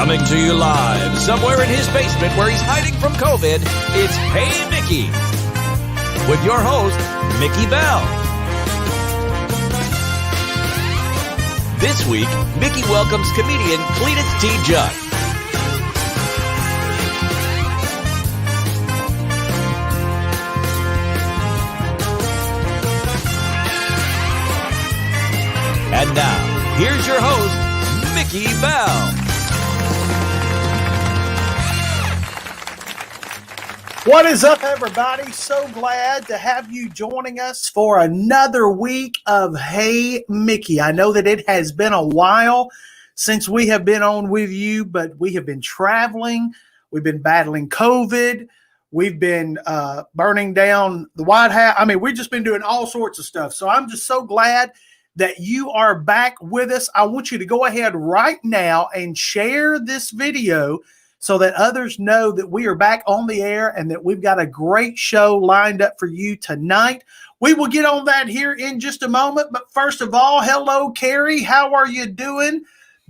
Coming to you live somewhere in his basement where he's hiding from COVID, it's Hey Mickey with your host, Mickey Vale. This week, Mickey welcomes comedian Cledus T Judd. And now, here's your host, Mickey Vale. What is up, everybody? So glad to have you joining us for another week of Hey Mickey. I know that it has been a while since we have been on with you, but we have been traveling. We've been battling COVID. We've been burning down the White House. I mean, we've just been doing all sorts of stuff. So I'm just so glad that you are back with us. I want you to go ahead right now and share this video so that others know that we are back on the air and that we've got a great show lined up for you tonight. We will get on that here in just a moment. But first of all, hello, Carrie. How are you doing?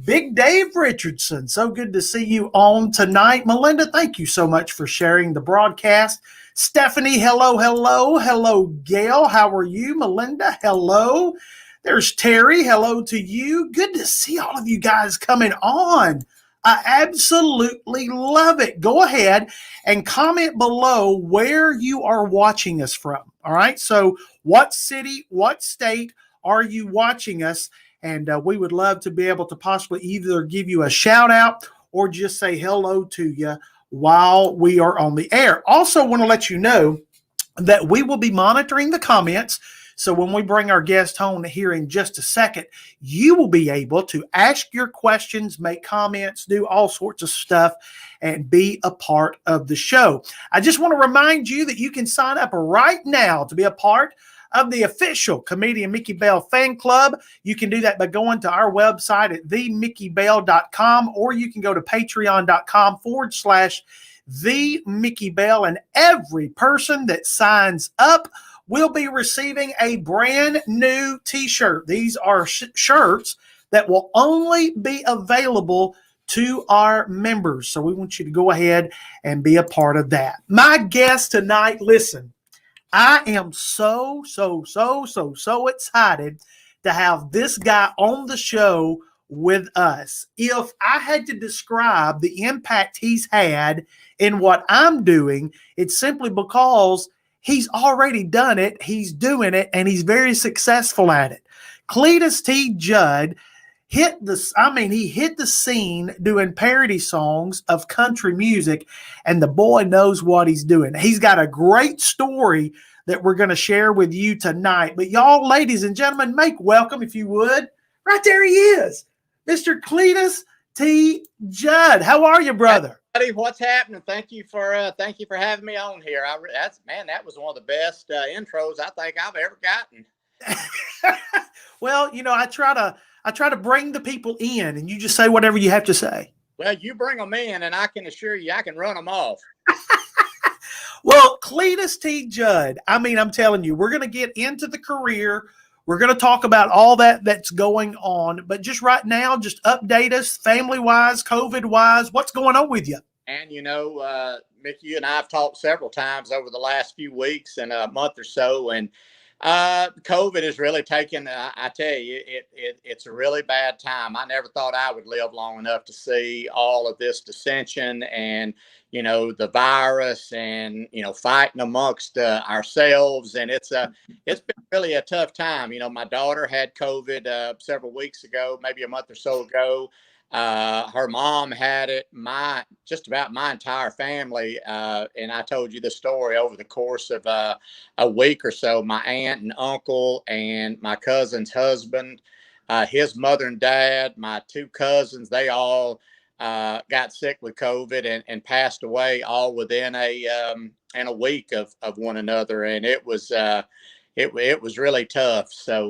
Big Dave Richardson, so good to see you on tonight. Melinda, thank you so much for sharing the broadcast. Stephanie, hello, hello. Hello, Gail. How are you? Melinda, hello. There's Terry. Hello to you. Good to see all of you guys coming on. I absolutely love it. Go ahead and comment below where you are watching us from. All right. So what city, what state are you watching us? And we would love to be able to possibly either give you a shout out or just say hello to you while we are on the air. Also want to let you know that we will be monitoring the comments. So when we bring our guest home here in just a second, you will be able to ask your questions, make comments, do all sorts of stuff, and be a part of the show. I just want to remind you that you can sign up right now to be a part of the official Comedian Mickey Vale fan club. You can do that by going to our website at themickeyvale.com, or you can go to patreon.com/themickeyvale, and every person that signs up will be receiving a brand new t-shirt. These are shirts that will only be available to our members. So we want you to go ahead and be a part of that. My guest tonight, listen, I am so excited to have this guy on the show with us. If I had to describe the impact he's had in what I'm doing, it's simply because he's already done it, he's doing it, and he's very successful at it. Cledus T Judd he hit the scene doing parody songs of country music, and the boy knows what he's doing. He's got a great story that we're going to share with you tonight. But y'all, ladies and gentlemen, make welcome, if you would. Right there he is, Mr. Cledus T Judd. How are you, brother? Hey, what's happening? Thank you for having me on here. That was one of the best intros I think I've ever gotten. Well, you know, I try to bring the people in, and you just say whatever you have to say. Well, you bring them in, and I can assure you I can run them off. Well, Cledus T Judd, I mean, I'm telling you, we're going to get into the career. We're going to talk about all that's going on. But just right now, just update us family-wise, COVID-wise. What's going on with you? And, you know, Mickey, you and I have talked several times over the last few weeks and a month or so. And COVID has really taken, I tell you, it's a really bad time. I never thought I would live long enough to see all of this dissension and, you know, the virus and, you know, fighting amongst ourselves. And it's been really a tough time. You know, my daughter had COVID several weeks ago, maybe a month or so ago. Her mom had it, just about my entire family. And I told you the story over the course of a week or so. My aunt and uncle and my cousin's husband, his mother and dad, my two cousins, they all got sick with COVID and passed away all within a week of one another. And it was really tough. So,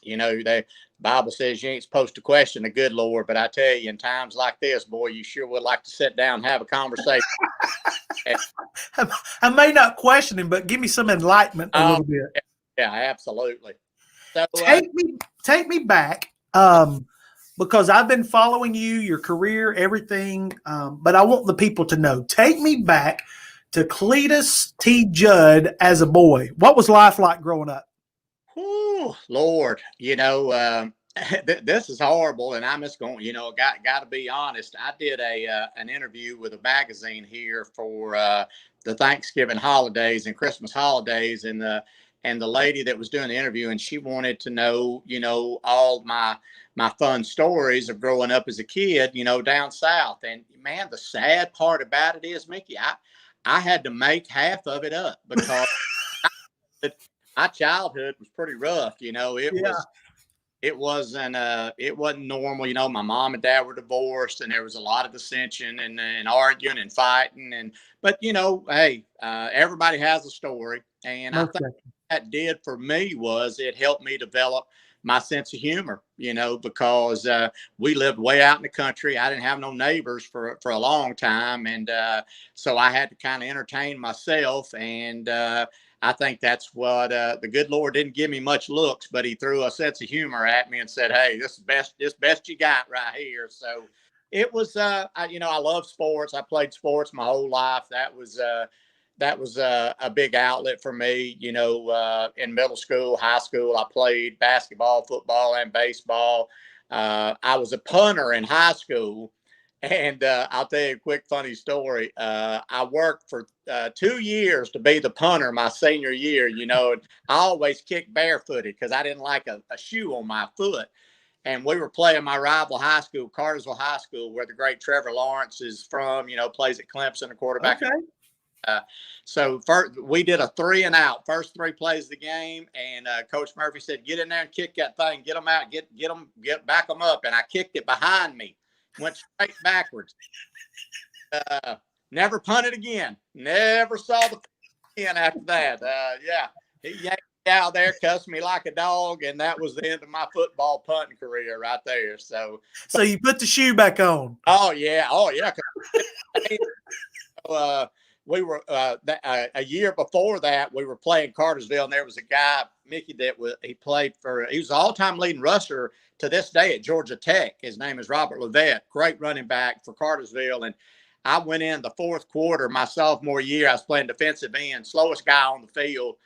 you know, the Bible says you ain't supposed to question the good Lord, but I tell you, in times like this, boy, you sure would like to sit down and have a conversation. I may not question him, but give me some enlightenment a little bit. Yeah, absolutely. So take me back. because I've been following you, your career, everything. But I want the people to know. Take me back to Cledus T Judd as a boy. What was life like growing up? Oh, Lord, this is horrible, and I'm just going. Got to be honest. I did an interview with a magazine here for the Thanksgiving holidays and Christmas holidays, and the lady that was doing the interview, and she wanted to know, all my fun stories of growing up as a kid, down south. And man, the sad part about it is, Mickey, I had to make half of it up because my childhood was pretty rough. It wasn't normal. My mom and dad were divorced, and there was a lot of dissension and arguing and fighting. But hey, everybody has a story, and I think that did for me was it helped me develop my sense of humor. Because we lived way out in the country. I didn't have no neighbors for a long time, and so I had to kind of entertain myself. And I think that's what the good Lord didn't give me much looks, but he threw a sense of humor at me and said, "Hey, this is best you got right here." So it was, I love sports. I played sports my whole life. That was a big outlet for me. In middle school, high school, I played basketball, football, and baseball. I was a punter in high school. And I'll tell you a quick funny story. I worked for 2 years to be the punter my senior year. I always kicked barefooted because I didn't like a shoe on my foot. And we were playing my rival high school, Cartersville High School, where the great Trevor Lawrence is from, plays at Clemson, the quarterback. Okay. So first, we did a 3-and-out, first 3 plays of the game. And Coach Murphy said, "Get in there and kick that thing. Get them out. Back them up." And I kicked it behind me. Went straight backwards. Never punted again. Never saw the again after that. He yanked me out there, cussed me like a dog, and that was the end of my football punting career right there. So you put the shoe back on. Oh yeah. We were a year before that. We were playing Cartersville, and there was a guy, Mickey, he was an all-time leading rusher to this day at Georgia Tech. His name is Robert Levette, great running back for Cartersville. And I went in the fourth quarter, my sophomore year. I was playing defensive end, slowest guy on the field.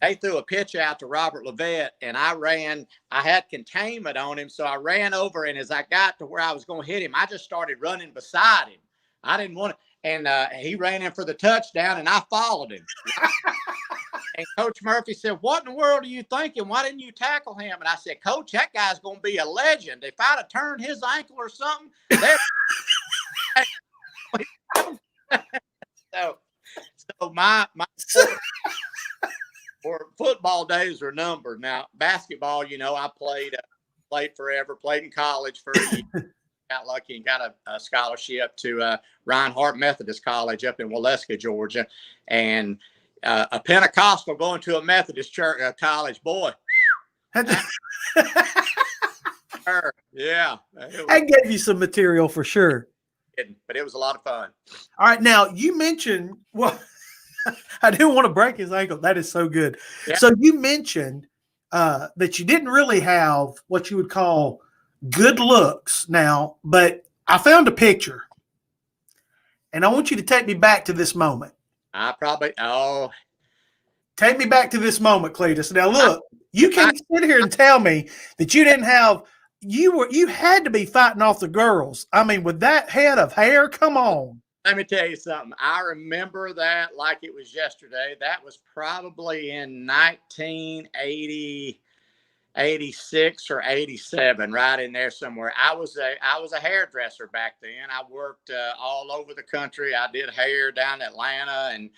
They threw a pitch out to Robert Levette, and I ran. I had containment on him, so I ran over, and as I got to where I was going to hit him, I just started running beside him. I didn't want to. And he ran in for the touchdown, and I followed him. And Coach Murphy said, "What in the world are you thinking? Why didn't you tackle him?" And I said, "Coach, that guy's going to be a legend. If I'd have turned his ankle or something, so my football days are numbered. Now, basketball, I played forever, played in college for a year. Got lucky and got a scholarship to Reinhardt Methodist College up in Waleska, Georgia. And a Pentecostal going to a Methodist church college, boy. Yeah. I gave you some material for sure. But it was a lot of fun. All right. Now, you mentioned, I didn't want to break his ankle. That is so good. Yeah. So you mentioned that you didn't really have what you would call good looks now, but I found a picture, and I want you to take me back to this moment. Take me back to this moment, Cledus. Now, look, you can sit here and tell me that you didn't have you had to be fighting off the girls. I mean, with that head of hair, come on. Let me tell you something. I remember that like it was yesterday. That was probably in 1986 or 87, right in there somewhere. I was a hairdresser back then. I worked all over the country. I did hair down in Atlanta and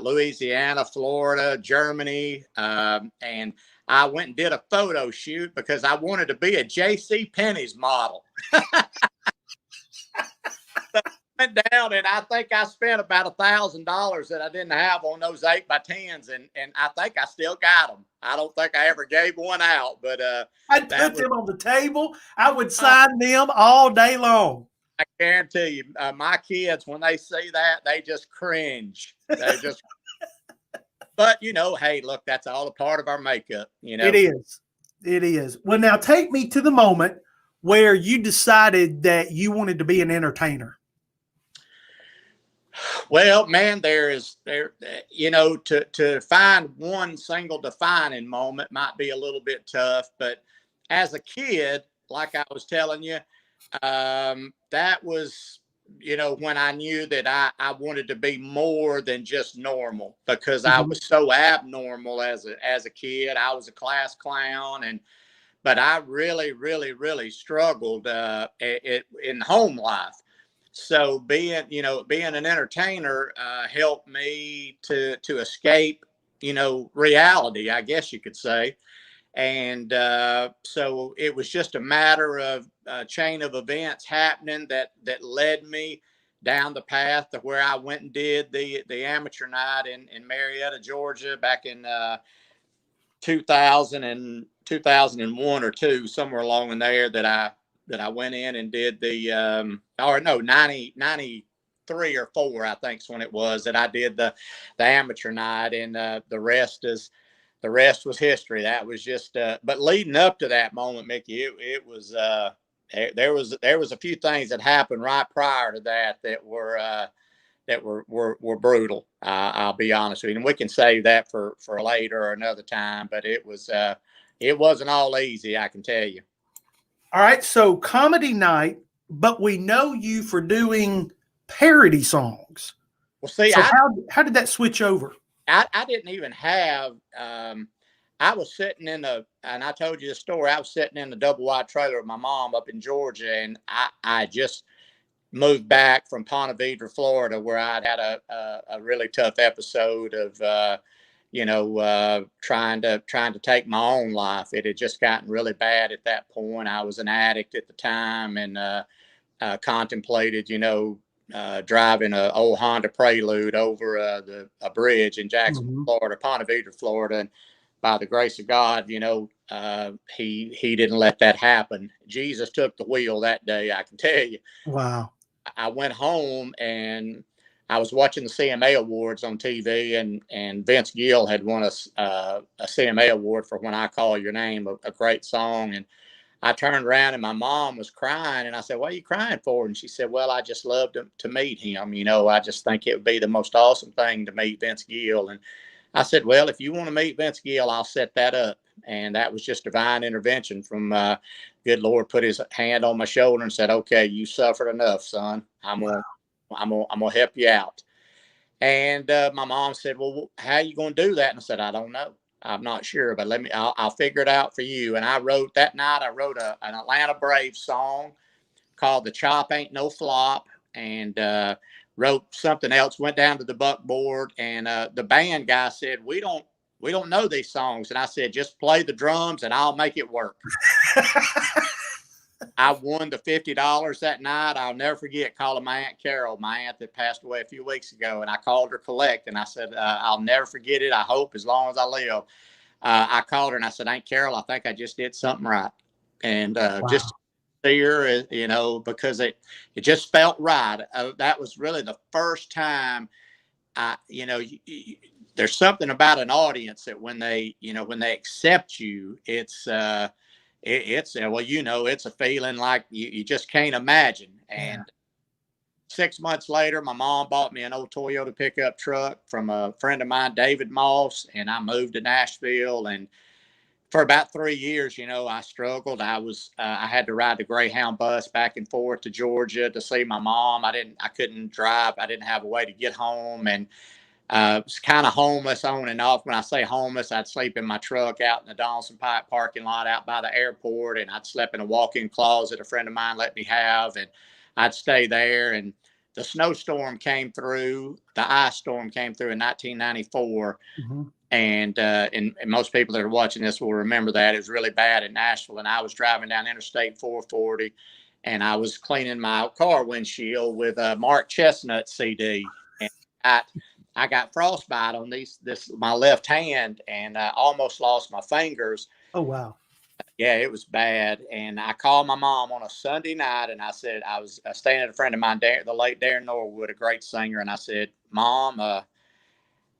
Louisiana, Florida, Germany, and I went and did a photo shoot because I wanted to be a J.C. Penney's model. Went down, and I think I spent about $1,000 that I didn't have on those 8x10s, and I think I still got them. I don't think I ever gave one out, but I'd put them on the table. I would sign them all day long. I guarantee you, my kids, when they see that, they just cringe. They just. But hey, look, that's all a part of our makeup. It is. Well, now take me to the moment where you decided that you wanted to be an entertainer? Well, man, to find one single defining moment might be a little bit tough, but as a kid, like I was telling you, that was, when I knew that I wanted to be more than just normal, because I was so abnormal as a kid. I was a class clown, but I really, really, really struggled in home life. So being an entertainer helped me to escape, reality, I guess you could say. And so it was just a matter of a chain of events happening that led me down the path to where I went and did the amateur night in Marietta, Georgia, back in 2001 or two, somewhere along in there, that I went in and did the 93 or 4, I think is when it was, that I did the amateur night, and the rest was history. That was just but leading up to that moment, Mickey, it was there was a few things that happened right prior to that were brutal. I'll be honest with you, and we can save that for later or another time. But it wasn't all easy, I can tell you. All right, so comedy night, but we know you for doing parody songs. Well, see, so how did that switch over? I didn't even have. I was sitting and I told you the story. I was sitting in the double wide trailer with my mom up in Georgia, and I just moved back from Ponte Vedra, Florida, where I'd had a really tough episode of trying to take my own life. It had just gotten really bad at that point. I was an addict at the time, and contemplated driving an old Honda Prelude over a bridge in Jacksonville, Florida, Ponte Vedra, Florida, and by the grace of God, he didn't let that happen. Jesus took the wheel that day, I can tell you. Wow. I went home and I was watching the CMA Awards on TV, and Vince Gill had won a CMA Award for When I Call Your Name, a great song. And I turned around and my mom was crying, and I said, "What are you crying for?" And she said, "Well, I just love to meet him. I just think it would be the most awesome thing to meet Vince Gill." And I said, "Well, if you want to meet Vince Gill, I'll set that up." And that was just divine intervention from good Lord. Put his hand on my shoulder and said, "Okay, you suffered enough, son. I'm gonna help you out." And my mom said, "Well, how are you going to do that?" And I said, "I don't know. I'm not sure, but I'll figure it out for you." And I wrote an Atlanta Braves song called "The Chop Ain't No Flop," and wrote something else, went down to the buckboard, and the band guy said, we don't know these songs. And I said, "Just play the drums and I'll make it work." I won the $50 that night. I'll never forget calling my Aunt Carol, my aunt that passed away a few weeks ago. And I called her collect, and I said, "I'll never forget it. I hope as long as I live." I called her and I said, "Aunt Carol, I think I just did something right." And just see her, because it just felt right. That was really the first time there's something about an audience that when they accept you, it's a feeling like you just can't imagine. And 6 months later, my mom bought me an old Toyota pickup truck from a friend of mine, David Moss, and I moved to Nashville. And for about 3 years, I struggled. I had to ride the Greyhound bus back and forth to Georgia to see my mom. I couldn't drive. I didn't have a way to get home, and was kind of homeless on and off. When I say homeless, I'd sleep in my truck out in the Donaldson Pike parking lot out by the airport, and I'd sleep in a walk-in closet a friend of mine let me have, and I'd stay there. And the snowstorm came through, the ice storm came through in 1994. And most people that are watching this will remember that. It was really bad in Nashville, and I was driving down Interstate 440, and I was cleaning my car windshield with a Mark Chestnut CD, and I got frostbite on my left hand, and I almost lost my fingers. Oh, wow. Yeah, it was bad. And I called my mom on a Sunday night, and I said, I was staying at a friend of mine, the late Darren Norwood, a great singer. And I said, "Mom,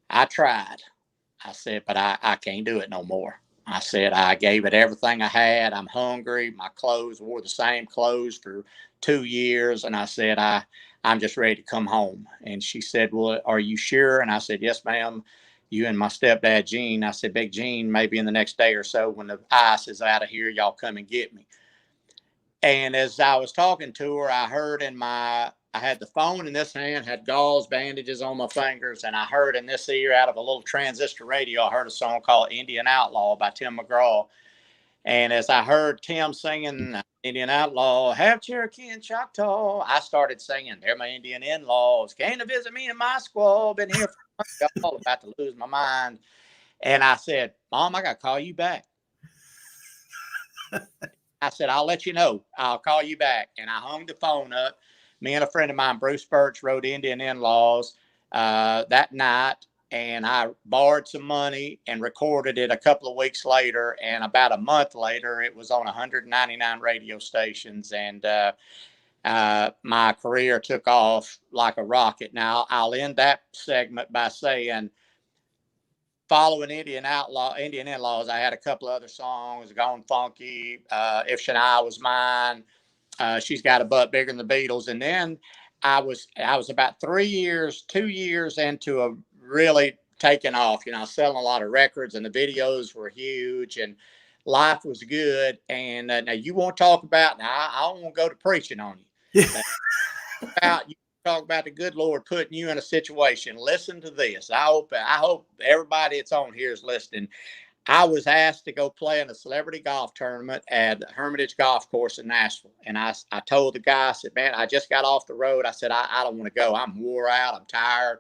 I tried." I said, "But I can't do it no more." I said, I gave it everything I had. I'm hungry. My clothes, wore the same clothes for 2 years. And I said, I'm just ready to come home. And she said, well, are you sure? And I said, yes, ma'am. You and my stepdad, Gene. I said, Big Gene, maybe in the next day or so, when the ice is out of here, y'all come and get me. And as I was talking to her, I heard I had the phone in this hand, had gauze bandages on my fingers, and I heard in this ear, out of a little transistor radio, I heard a song called Indian Outlaw by Tim McGraw. And as I heard Tim singing Indian Outlaw, half Cherokee and Choctaw, I started singing, they're my Indian in-laws, came to visit me in my squaw, been here for y'all, about to lose my mind. And I said, Mom, I got to call you back. I said, I'll let you know. I'll call you back. And I hung the phone up. Me and a friend of mine, Bruce Birch, wrote Indian In-Laws that night. And I borrowed some money and recorded it a couple of weeks later. And about a month later, it was on 199 radio stations. And my career took off like a rocket. Now, I'll end that segment by saying, following Indian In-Laws, I had a couple of other songs, Gone Funky, If Shania Was Mine, She's Got a Butt Bigger Than the Beatles. And then I was about 2 years into a really taking off, selling a lot of records, and the videos were huge and life was good. And now you want to talk about, now I don't want to go to preaching on you. You talk about the good Lord putting you in a situation. Listen to this. I hope everybody that's on here is listening. I was asked to go play in a celebrity golf tournament at Hermitage Golf Course in Nashville. And I told the guy, I said, man, I just got off the road. I said, I don't want to go. I'm wore out. I'm tired.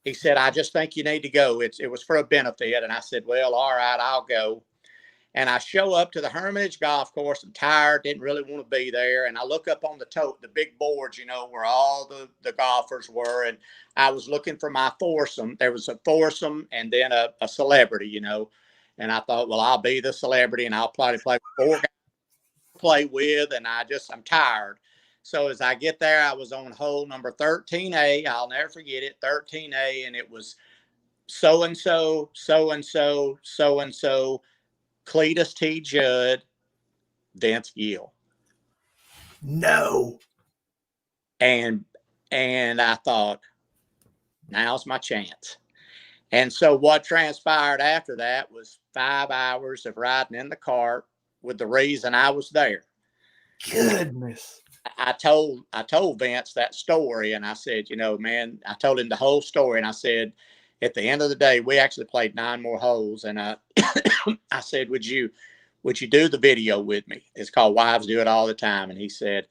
He said, I just think you need to go. It was for a benefit. And I said, well, all right, I'll go. And I show up to the Hermitage Golf Course. I'm tired, didn't really want to be there. And I look up on the big boards, where all the golfers were. And I was looking for my foursome. There was a foursome and then a celebrity, And I thought, well, I'll be the celebrity and I'll play with 4 guys to play with. And I'm tired. So as I get there, I was on hole number 13A. I'll never forget it, 13A. And it was so-and-so, so-and-so, so-and-so, Cledus T Judd, Vince Gill. No. And I thought, now's my chance. And so what transpired after that was 5 hours of riding in the cart with the reason I was there. Goodness. I told Vince that story, and I said, man, I told him the whole story, and I said, at the end of the day, we actually played 9 more holes, and I said, would you do the video with me? It's called Wives Do It All the Time. And he said,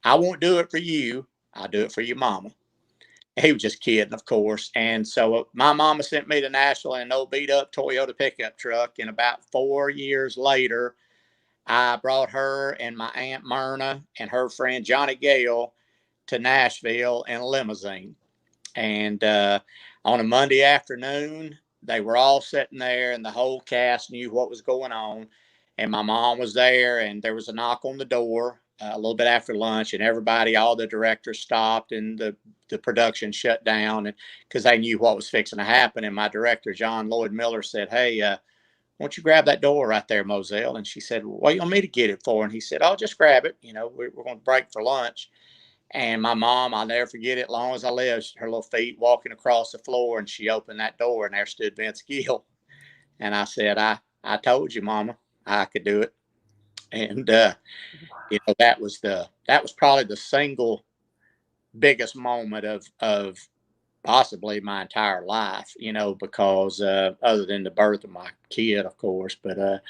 I won't do it for you. I'll do it for your mama. He was just kidding, of course. And so my mama sent me to Nashville in an old beat up Toyota pickup truck. And about 4 years later, I brought her and my Aunt Myrna and her friend Johnny Gale to Nashville in a limousine. And on a Monday afternoon, they were all sitting there and the whole cast knew what was going on. And my mom was there and there was a knock on the door a little bit after lunch, and everybody, all the directors stopped and the production shut down because they knew what was fixing to happen. And my director, John Lloyd Miller, said, hey, why don't you grab that door right there, Moselle? And she said, well, what do you want me to get it for? And he said, oh, just grab it. We're going to break for lunch. And my mom, I'll never forget it, as long as I live, her little feet walking across the floor, and she opened that door, and there stood Vince Gill. And I said, I told you, Mama, I could do it. And, that was probably the single biggest moment of possibly my entire life, because other than the birth of my kid, of course, but,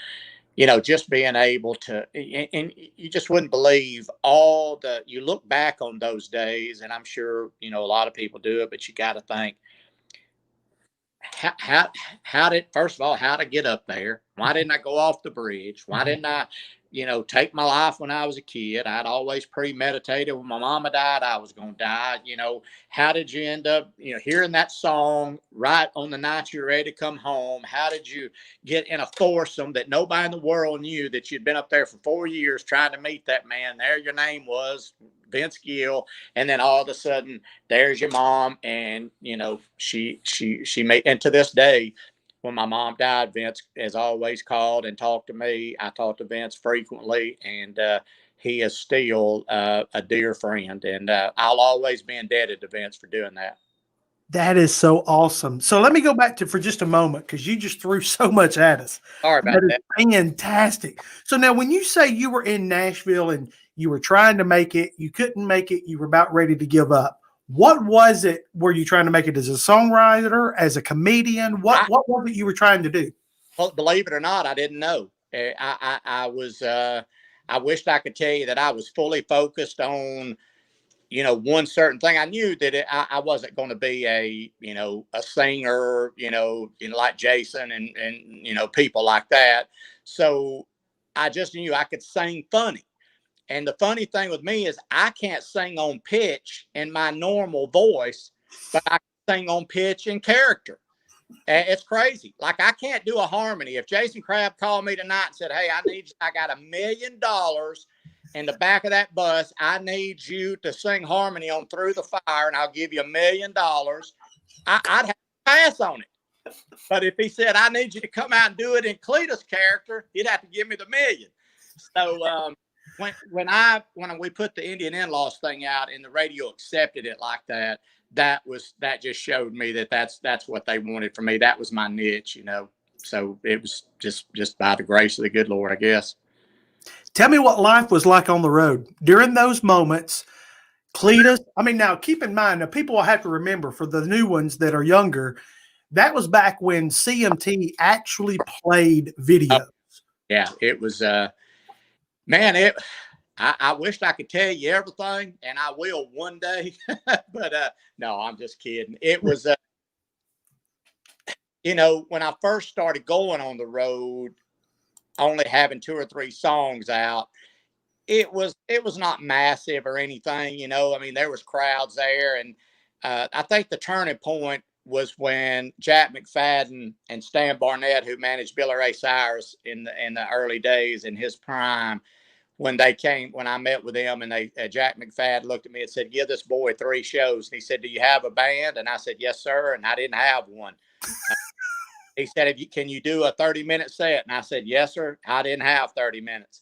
just being able to, and you just wouldn't believe you look back on those days, and I'm sure, a lot of people do it, but you got to think, how to get up there? Why didn't I go off the bridge? Why didn't I, take my life when I was a kid? I'd always premeditated when my mama died, I was going to die. How did you end up, hearing that song right on the night you're ready to come home? How did you get in a foursome that nobody in the world knew that you'd been up there for 4 years trying to meet that man? There your name was, Vince Gill, and then all of a sudden there's your mom, and she made, and to this day, when my mom died, Vince has always called and talked to me. I talk to Vince frequently, and he is still a dear friend. And I'll always be indebted to Vince for doing that. That is so awesome. So let me go back to for just a moment because you just threw so much at us. Sorry about That that. is fantastic. So now, when you say you were in Nashville and you were trying to make it, you couldn't make it, you were about ready to give up. What was it? Were you trying to make it as a songwriter, as a comedian? What was it you were trying to do? Well, believe it or not, I didn't know. I was. I wished I could tell you that I was fully focused on, one certain thing. I knew that I wasn't going to be a singer, like Jason and people like that. So I just knew I could sing funny. And the funny thing with me is I can't sing on pitch in my normal voice, but I can sing on pitch in character. And it's crazy. Like, I can't do a harmony. If Jason Crabb called me tonight and said, "Hey, I got $1 million in the back of that bus. I need you to sing harmony on Through the Fire, and I'll give you $1 million." I'd have to pass on it. But if he said, "I need you to come out and do it in Cledus character," he'd have to give me the $1 million. So when we put the Indian In-Laws thing out and the radio accepted it like that, that just showed me that that's what they wanted from me. That was my niche, So it was just by the grace of the good Lord, I guess. Tell me what life was like on the road during those moments. Cledus, I mean, now keep in mind, now people will have to remember, for the new ones that are younger, that was back when CMT actually played videos. Yeah, it was, man, I wished I could tell you everything, and I will one day, but no, I'm just kidding. It was, when I first started going on the road, only having 2 or 3 songs out, it was not massive or anything. I mean, there was crowds there, and I think the turning point was when Jack McFadden and Stan Barnett, who managed Billy Ray Cyrus in the early days in his prime, when I met with them, and Jack McFadden looked at me and said, "Give this boy 3 shows." And he said, "Do you have a band?" And I said, "Yes, sir." And I didn't have one. He said, "Can you do a 30-minute set?" And I said, "Yes, sir." I didn't have 30 minutes.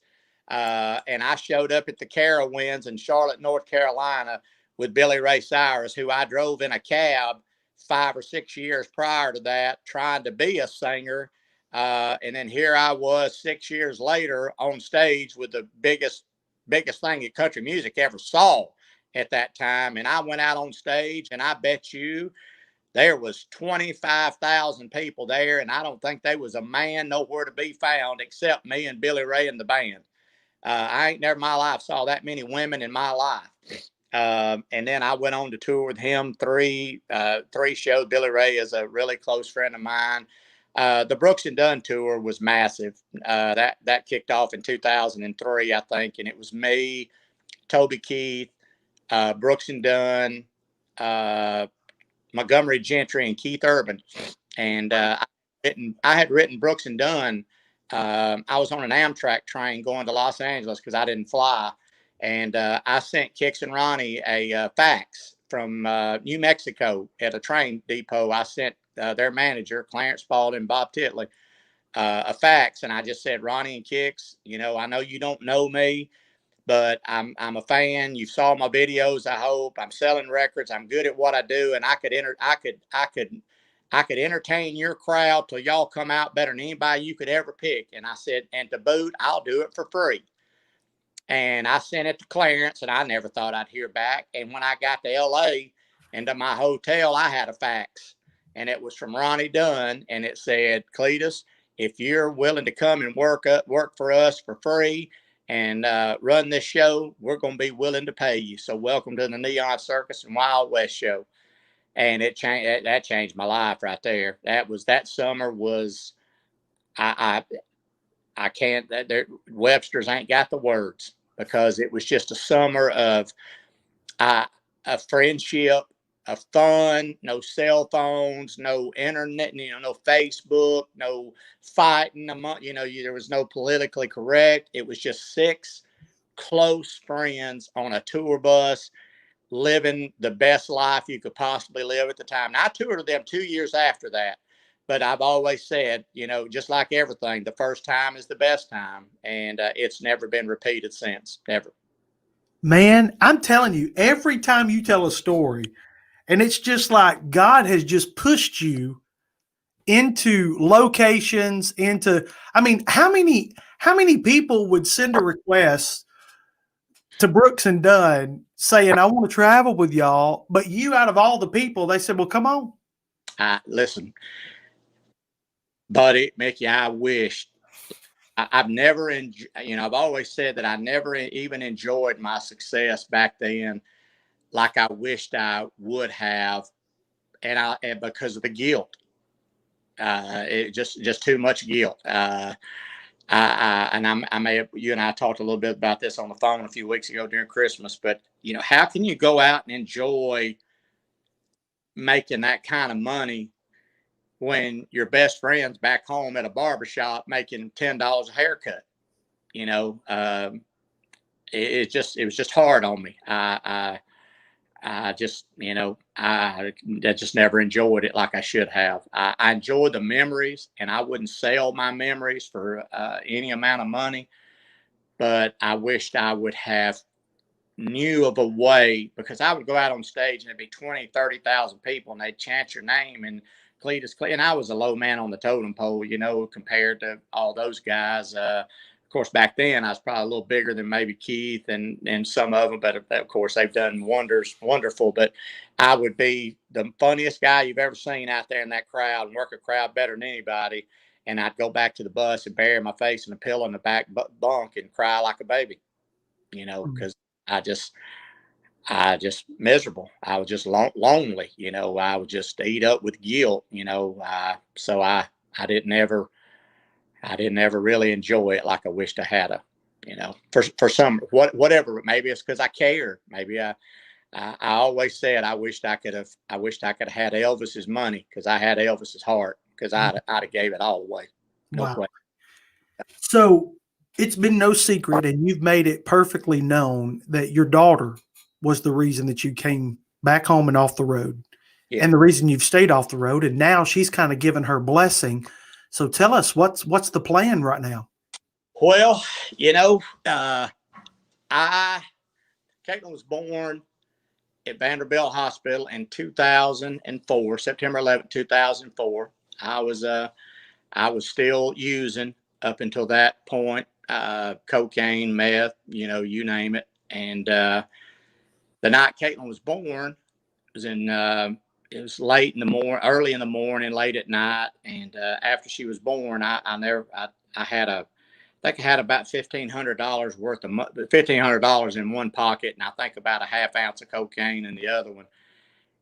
And I showed up at the Carowinds in Charlotte, North Carolina with Billy Ray Cyrus, who I drove in a cab 5 or 6 years prior to that, trying to be a singer. And then here I was 6 years later on stage with the biggest thing that country music ever saw at that time. And I went out on stage, and I bet you there was 25,000 people there, and I don't think there was a man nowhere to be found except me and Billy Ray and the band. I ain't never in my life saw that many women in my life. And then I went on to tour with him 3 shows. Billy Ray is a really close friend of mine. The Brooks and Dunn tour was massive. That kicked off in 2003, I think, and it was me, Toby Keith, Brooks and Dunn, Montgomery Gentry, and Keith Urban. And I had written Brooks and Dunn. I was on an Amtrak train going to Los Angeles because I didn't fly. And I sent Kix and Ronnie a fax from New Mexico at a train depot. I sent their manager, Clarence Spalding, Bob Titley, a fax. And I just said, "Ronnie and Kix, I know you don't know me, but I'm a fan. You saw my videos, I hope. I'm selling records. I'm good at what I do, and I could entertain your crowd till y'all come out better than anybody you could ever pick." And I said, "And to boot, I'll do it for free." And I sent it to Clarence, and I never thought I'd hear back. And when I got to LA and to my hotel, I had a fax, and it was from Ronnie Dunn, and it said, "Cledus, if you're willing to come and work for us for free and run this show, we're going to be willing to pay you. So welcome to the Neon Circus and Wild West show." And it changed. That changed my life right there. That summer was, I can't. Webster's ain't got the words, because it was just a summer of friendship, of fun, no cell phones, no internet, no Facebook, no fighting. There was no politically correct. It was just 6 close friends on a tour bus, living the best life you could possibly live at the time. Now, I toured with them 2 years after that, but I've always said, just like everything, the first time is the best time, and it's never been repeated since, ever. Man, I'm telling you, every time you tell a story, and it's just like God has just pushed you into locations, I mean, how many people would send a request to Brooks and Dunn saying, I want to travel with y'all, but you, out of all the people, they said, well, come on. Listen, buddy, Mickey, I wish I've never, I've always said that I never even enjoyed my success back then like I wished I would have, and because of the guilt, it just too much guilt. I may have, you and I talked a little bit about this on the phone a few weeks ago during Christmas, but how can you go out and enjoy making that kind of money when your best friend's back home at a barbershop making $10 a haircut? It was just hard on me. I just, I just never enjoyed it like I should have. I enjoyed the memories, and I wouldn't sell my memories for any amount of money. But I wished I would have knew of a way, because I would go out on stage and it'd be 20, 30,000 people, and they'd chant your name and Cledus, and I was a low man on the totem pole, compared to all those guys. Of course, back then I was probably a little bigger than maybe Keith and some of them, but of course they've done wonderful. But I would be the funniest guy you've ever seen out there in that crowd, and work a crowd better than anybody. And I'd go back to the bus and bury my face in a pillow in the back bunk and cry like a baby, because I just miserable. I was just lonely, I would just eat up with guilt, so I didn't ever really enjoy it like I wished I had for some, whatever. Maybe it's because I cared. Maybe I always said I wished I could have had Elvis's money, because I had Elvis's heart, because I'd have gave it all away. No Wow. question. So it's been no secret, and you've made it perfectly known, that your daughter was the reason that you came back home and off the road, and the reason you've stayed off the road. And now she's kind of given her blessing. So tell us, what's the plan right now? Well, Caitlin was born at Vanderbilt Hospital in 2004, September 11th, 2004. I was still using up until that point, cocaine, meth, you name it. And the night Caitlin was born was it was late in the morning, early in the morning, late at night. And after she was born, I had I had about $1,500 worth of $1,500 in one pocket, and I think about a half ounce of cocaine in the other one.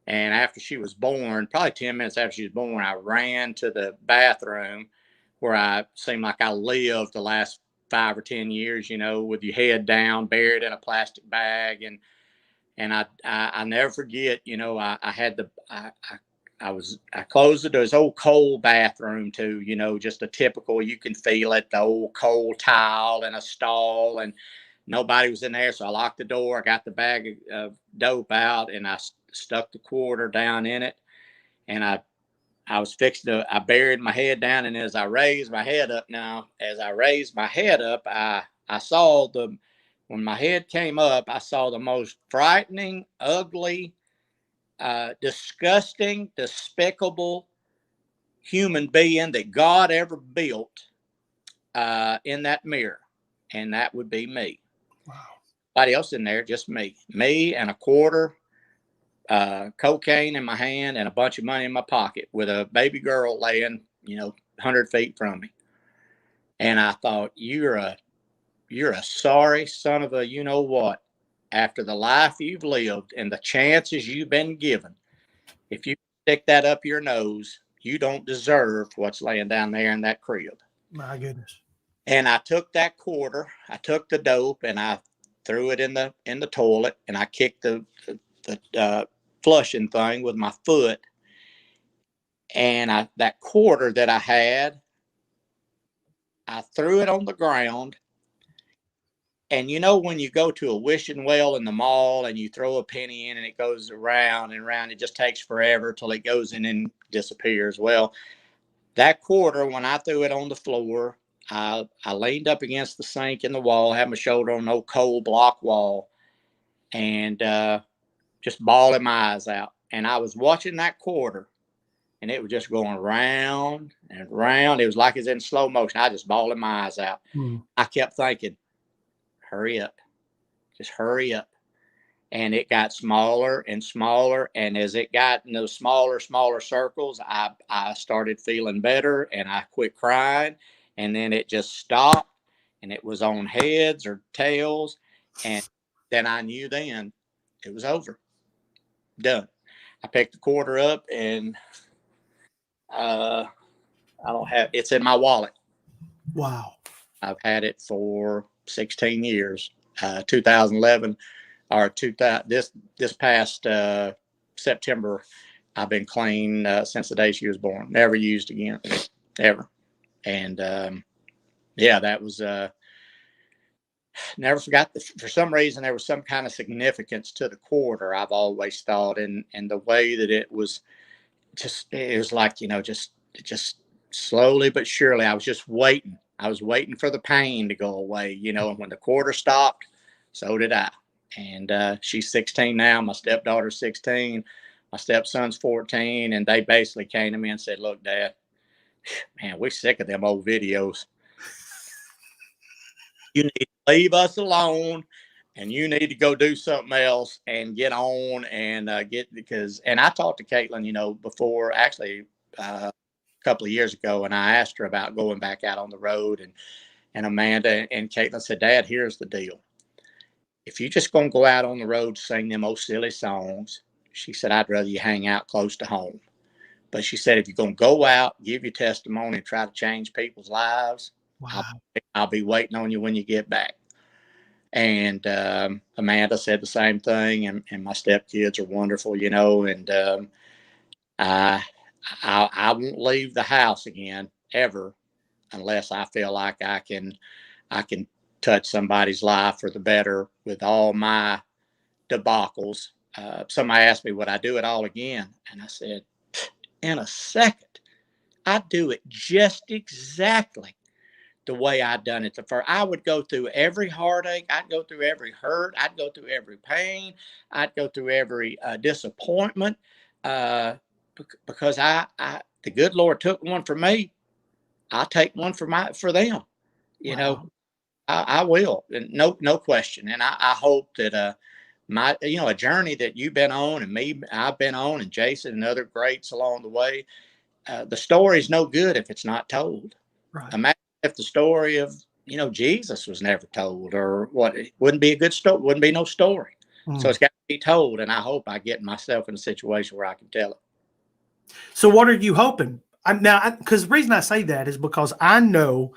And after she was born, probably 10 minutes after she was born, I ran to the bathroom, where I seemed like I lived the last 5 or 10 years, with your head down, buried in a plastic bag. And I never forget, I closed it. There's old cold bathroom too, just a typical, you can feel it, the old cold tile and a stall, and nobody was in there. So I locked the door. I got the bag of dope out, and I stuck the quarter down in it. And I buried my head down. And as I raised my head up, I saw when my head came up, I saw the most frightening, ugly, disgusting, despicable human being that God ever built in that mirror. And that would be me. Wow. Nobody else in there, just me and a quarter, cocaine in my hand, and a bunch of money in my pocket, with a baby girl laying, 100 feet from me. And I thought, you're a sorry son of a, what, after the life you've lived and the chances you've been given. If you stick that up your nose, you don't deserve what's laying down there in that crib. My goodness. And I took that quarter, I took the dope, and I threw it in the toilet, and I kicked the flushing thing with my foot. And that quarter that I had, I threw it on the ground. And when you go to a wishing well in the mall and you throw a penny in and it goes around and around, it just takes forever till it goes in and disappears. Well, That quarter, when I threw it on the floor, I leaned up against the sink in the wall, had my shoulder on an old cold block wall, and just bawling my eyes out. And I was watching that quarter, and it was just going round and round. It was like it's in slow motion. I just bawling my eyes out. I kept thinking, hurry up, just hurry up. And it got smaller and smaller. And as it got in those smaller circles, I started feeling better, and I quit crying. And then it just stopped, and it was on heads or tails. And then I knew then it was over. Done. I picked the quarter up, and I don't have it's in my wallet. Wow. I've had it for 16 years. 2011 or 2000 this past September, I've been clean since the day she was born. Never used again, ever. And yeah, that was never forgot. For some reason, there was some kind of significance to the quarter. I've always thought, and the way that it was like, just slowly but surely. I was just waiting. I was waiting for the pain to go away, and when the quarter stopped, so did I. And she's 16 now. My stepdaughter's 16. My stepson's 14. And they basically came to me and said, look, Dad, man, we're sick of them old videos. You need to leave us alone, and you need to go do something else and get on and and I talked to Caitlin, before, actually a couple of years ago, and I asked her about going back out on the road, and Amanda and Caitlin said, Dad, here's the deal. If you're just going to go out on the road, sing them old silly songs, she said, I'd rather you hang out close to home. But she said, if you're going to go out, give your testimony, and try to change people's lives, Wow. I'll be waiting on you when you get back. And Amanda said the same thing, and my stepkids are wonderful, and I won't leave the house again ever unless I feel like I can touch somebody's life for the better with all my debacles. Somebody asked me, would I do it all again? And I said, in a second. I'd do it just exactly the way I'd done it the first. I would go through every heartache. I'd go through every hurt. I'd go through every pain. I'd go through every disappointment because the good Lord took one for me. I'll take one for them. Wow. I will, and no question. And I hope that a journey that you've been on, and me, I've been on, and Jason and other greats along the way. The story is no good if it's not told. Right. Imagine if the story of Jesus was never told, or what? It wouldn't be a good story. Wouldn't be no story. So it's got to be told, and I hope I get myself in a situation where I can tell it. So what are you hoping? Because the reason I say that is because I know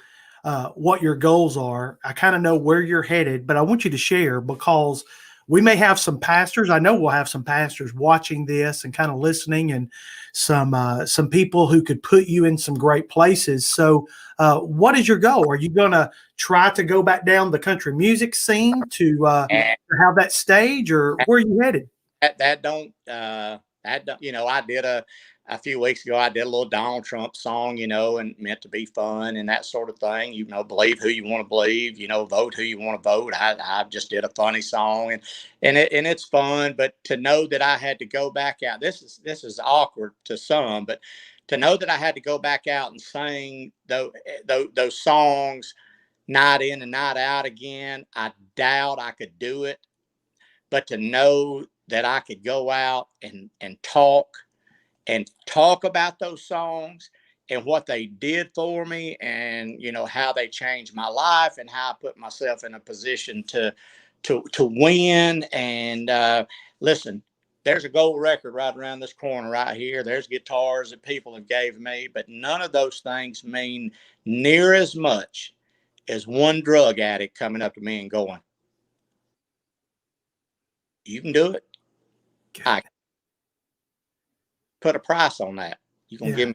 what your goals are. I kind of know where you're headed, but I want you to share, because we may have some pastors. I know we'll have some pastors watching this and kind of listening, and some people who could put you in some great places. So what is your goal? Are you going to try to go back down the country music scene to have that stage, or where are you headed? I did a few weeks ago, I did a little Donald Trump song, and meant to be fun and that sort of thing. Believe who you want to believe, vote who you want to vote. I just did a funny song, and it's fun. But to know that I had to go back out, this is awkward to some, but to know that I had to go back out and sing those songs night in and night out again, I doubt I could do it. But to know that I could go out and talk about those songs and what they did for me, and how they changed my life, and how I put myself in a position to win. And listen, there's a gold record right around this corner right here. There's guitars that people have gave me, but none of those things mean near as much as one drug addict coming up to me and going, you can do it. I put a price on that. You gonna give me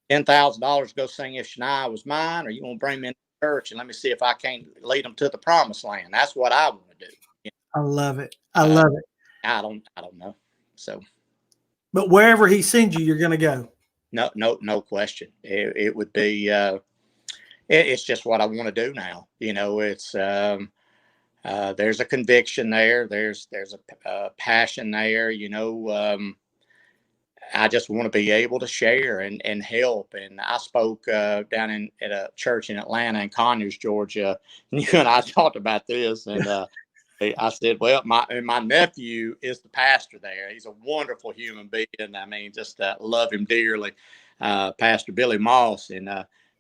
$10,000 to go sing If Shania Was Mine, or you gonna bring me into church and let me see if I can't lead them to the promised land? That's what I want to do. I love it. I love it. I don't know. So, but wherever he sends you, you're going to go. no question. It would be. It's just what I want to do now. It's there's a conviction there. There's a passion there. I just want to be able to share and help. And I spoke down at a church in Atlanta in Conyers, Georgia. And you and I talked about this, and I said, well, my nephew is the pastor there. He's a wonderful human being. I mean, just love him dearly, Pastor Billy Moss. And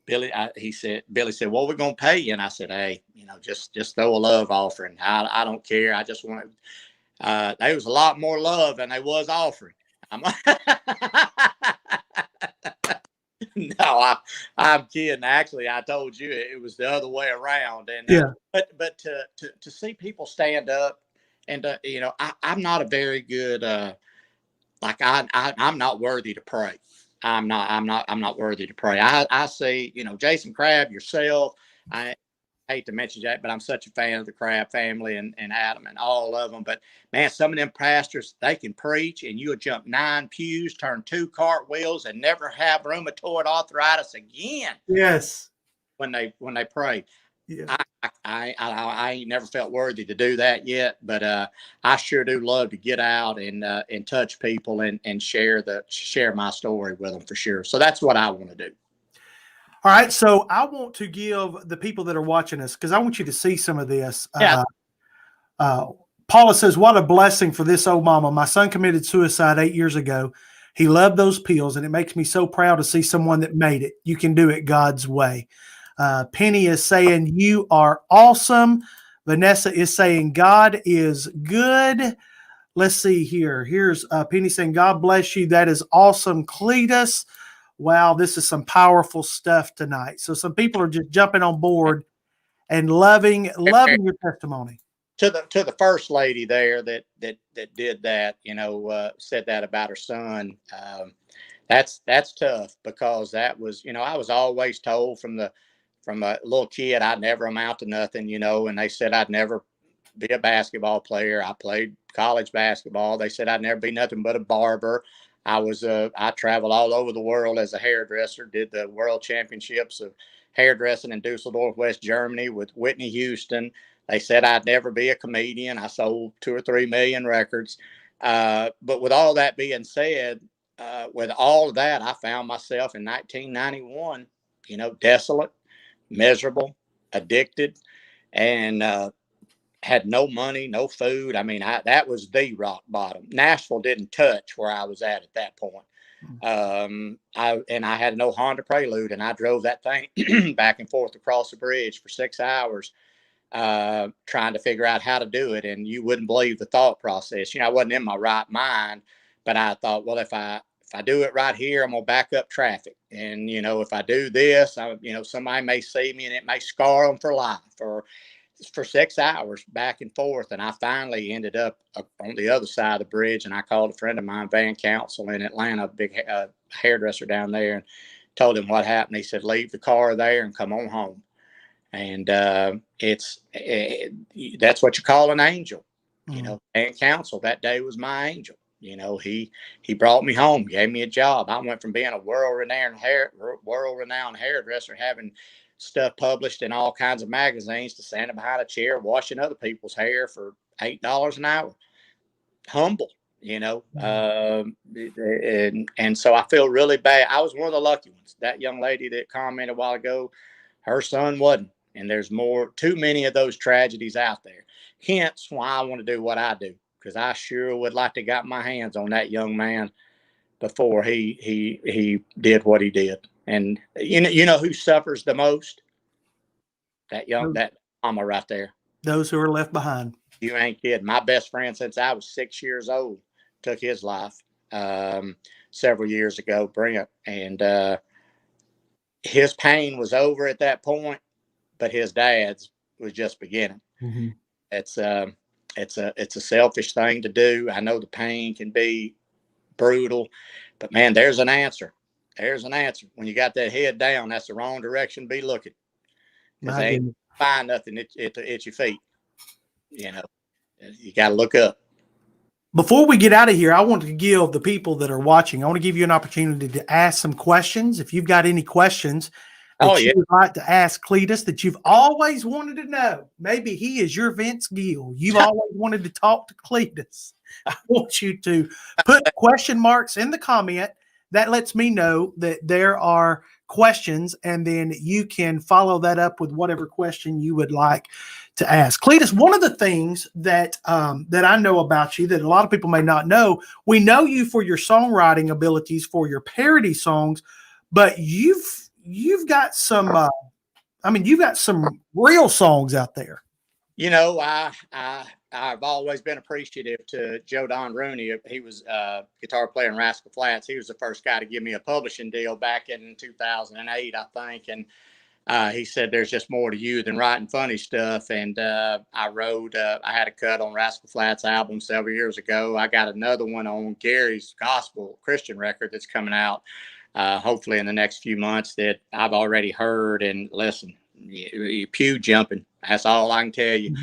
Billy said, well, we're going to pay you. And I said, hey, just throw a love offering. I don't care. I just want to. There was a lot more love than there was offering. No, I'm kidding. Actually, I told you it was the other way around. And but to see people stand up, and I'm not a very good I'm not worthy to pray. I'm not worthy to pray. I say, Jason Crabb, yourself. I hate to mention that, but I'm such a fan of the Crabb family and Adam and all of them. But man, some of them pastors, they can preach, and you'll jump 9 pews, turn 2 cartwheels, and never have rheumatoid arthritis again. Yes, when they pray. Yeah. I ain't never felt worthy to do that yet, but I sure do love to get out and touch people and share my story with them for sure. So that's what I want to do. All right, so I want to give the people that are watching us, because I want you to see some of this. Yeah. Paula says, what a blessing for this old mama. My son committed suicide 8 years ago. He loved those pills, and it makes me so proud to see someone that made it. You can do it God's way. Penny is saying, you are awesome. Vanessa is saying, God is good. Let's see here. Here's Penny saying, God bless you. That is awesome, Cledus. Wow, this is some powerful stuff tonight. So some people are just jumping on board and loving your testimony. To the first lady there that did that, said that about her son. That's tough, because that was, I was always told from a little kid I'd never amount to nothing, and they said I'd never be a basketball player. I played college basketball. They said I'd never be nothing but a barber. I traveled all over the world as a hairdresser, did the world championships of hairdressing in Dusseldorf, West Germany with Whitney Houston. They said I'd never be a comedian. I sold 2 or 3 million records. But with all that being said, with all of that, I found myself in 1991, desolate, miserable, addicted, and had no money, no food. I mean, that was the rock bottom. Nashville didn't touch where I was at that point. I had no Honda Prelude, and I drove that thing back and forth across the bridge for 6 hours, trying to figure out how to do it. And you wouldn't believe the thought process. I wasn't in my right mind, but I thought, well, if I do it right here, I'm gonna back up traffic. And if I do this, somebody may see me, and it may scar them for life. For 6 hours back and forth. And I finally ended up on the other side of the bridge, and I called a friend of mine, Van Council in Atlanta, a big hairdresser down there, and told him what happened. He said, leave the car there and come on home. And that's what you call an angel. Van Council that day was my angel. He brought me home, gave me a job. I went from being a world-renowned hairdresser, having stuff published in all kinds of magazines, to standing behind a chair washing other people's hair for $8 an hour. Humble, and so I feel really bad. I was one of the lucky ones. That young lady that commented a while ago, her son wasn't. And there's too many of those tragedies out there. Hence why I want to do what I do, because I sure would like to got my hands on that young man before he did what he did. And you know who suffers the most? That mama right there. Those who are left behind. You ain't kidding. My best friend since I was 6 years old took his life several years ago, Brent. And his pain was over at that point, but his dad's was just beginning. Mm-hmm. It's a selfish thing to do. I know the pain can be brutal, but man, there's an answer. There's an answer. When you got that head down, that's the wrong direction to be looking. Because they ain't find nothing at your feet. You got to look up. Before we get out of here, I want to give the people that are watching, I want to give you an opportunity to ask some questions. If you've got any questions that you would like to ask Cledus that you've always wanted to know, maybe he is your Vince Gill. You've always wanted to talk to Cledus. I want you to put question marks in the comment. That lets me know that there are questions, and then you can follow that up with whatever question you would like to ask. Cledus, one of the things that that I know about you that a lot of people may not know, we know you for your songwriting abilities for your parody songs, but you've got some you've got some real songs out there. You know, I've always been appreciative to Joe Don Rooney. He was a guitar player in Rascal Flatts. He was the first guy to give me a publishing deal back in 2008, I think. And he said, there's just more to you than writing funny stuff. And I had a cut on Rascal Flatts album several years ago. I got another one on Gary's gospel Christian record that's coming out hopefully in the next few months that I've already heard. And listen, you pew jumping. That's all I can tell you.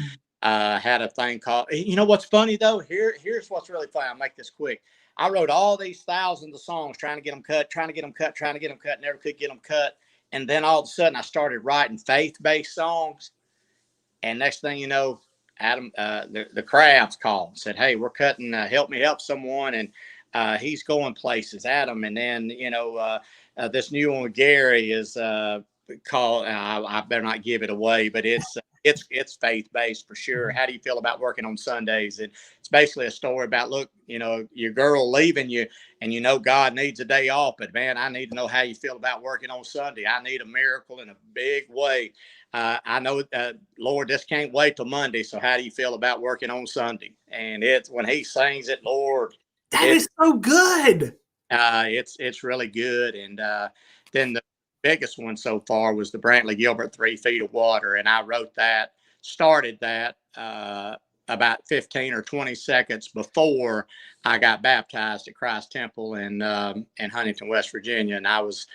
Had a thing called, you know what's funny though? Here's what's really funny. I'll make this quick. I wrote all these thousands of songs trying to get them cut, never could get them cut. And then all of a sudden I started writing faith-based songs. And next thing you know, Adam, the Crabs called and said, hey, we're cutting, help me help someone. And he's going places, Adam. And then, you know, this new one with Gary is called, I better not give it away, but it's faith-based for sure. How do you feel about working on Sundays? And it's basically a story about, look, you know, your girl leaving you and you know God needs a day off, but man, I need to know how you feel about working on Sunday. I need a miracle in a big way. I know, Lord, this can't wait till Monday. So how do you feel about working on Sunday? And it's when he sings it, Lord, that is so good. It's really good. And then the biggest one so far was the Brantley Gilbert 3 Feet of Water. And I started that about 15 or 20 seconds before I got baptized at Christ Temple in Huntington, West Virginia. And I was